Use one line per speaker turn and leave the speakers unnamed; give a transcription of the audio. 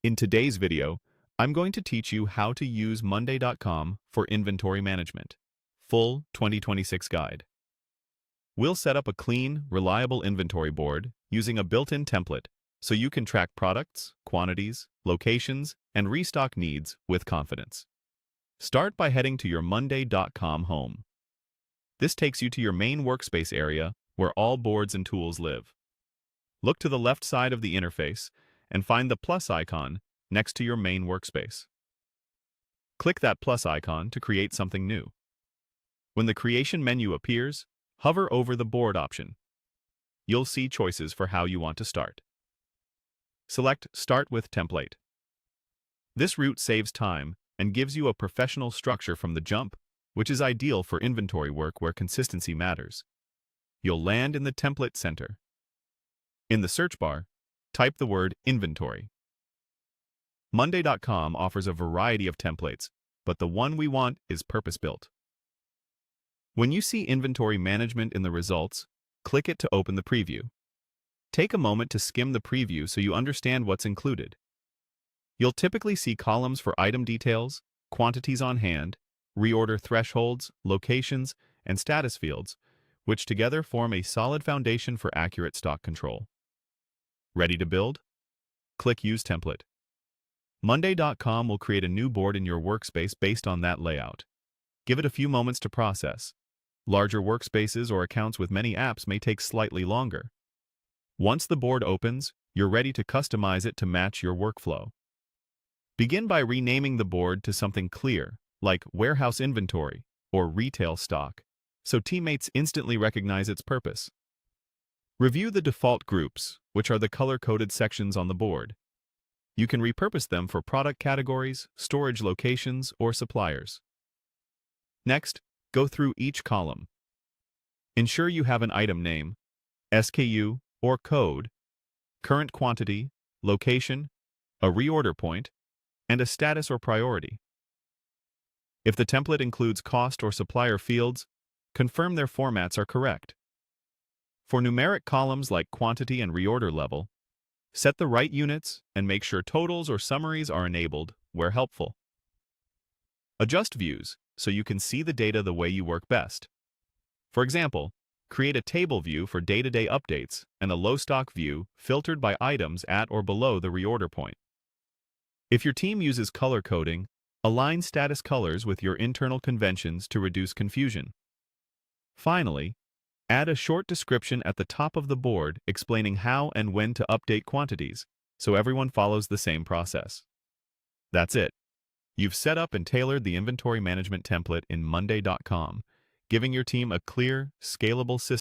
In today's video, I'm going to teach you how to use Monday.com for inventory management. Full 2026 guide. We'll set up a clean, reliable inventory board using a built-in template so you can track products, quantities, locations, and restock needs with confidence. Start by heading to your Monday.com home. This takes you to your main workspace area where all boards and tools live. Look to the left side of the interface and find the plus icon next to your main workspace. Click that plus icon to create something new. When the creation menu appears, hover over the board option. You'll see choices for how you want to start. Select Start with Template. This route saves time and gives you a professional structure from the jump, which is ideal for inventory work where consistency matters. You'll land in the template center. In the search bar, type the word Inventory. Monday.com offers a variety of templates, but the one we want is purpose-built. When you see Inventory Management in the results, click it to open the preview. Take a moment to skim the preview so you understand what's included. You'll typically see columns for item details, quantities on hand, reorder thresholds, locations, and status fields, which together form a solid foundation for accurate stock control. Ready to build? Click Use Template. Monday.com will create a new board in your workspace based on that layout. Give it a few moments to process. Larger workspaces or accounts with many apps may take slightly longer. Once the board opens, you're ready to customize it to match your workflow. Begin by renaming the board to something clear, like Warehouse Inventory or Retail Stock, so teammates instantly recognize its purpose. Review the default groups, which are the color-coded sections on the board. You can repurpose them for product categories, storage locations, or suppliers. Next, go through each column. Ensure you have an item name, SKU or code, current quantity, location, a reorder point, and a status or priority. If the template includes cost or supplier fields, confirm their formats are correct. For numeric columns like quantity and reorder level, set the right units and make sure totals or summaries are enabled where helpful. Adjust views so you can see the data the way you work best. For example, create a table view for day-to-day updates and a low stock view filtered by items at or below the reorder point. If your team uses color coding, align status colors with your internal conventions to reduce confusion. Finally, add a short description at the top of the board explaining how and when to update quantities, so everyone follows the same process. That's it. You've set up and tailored the inventory management template in Monday.com, giving your team a clear, scalable system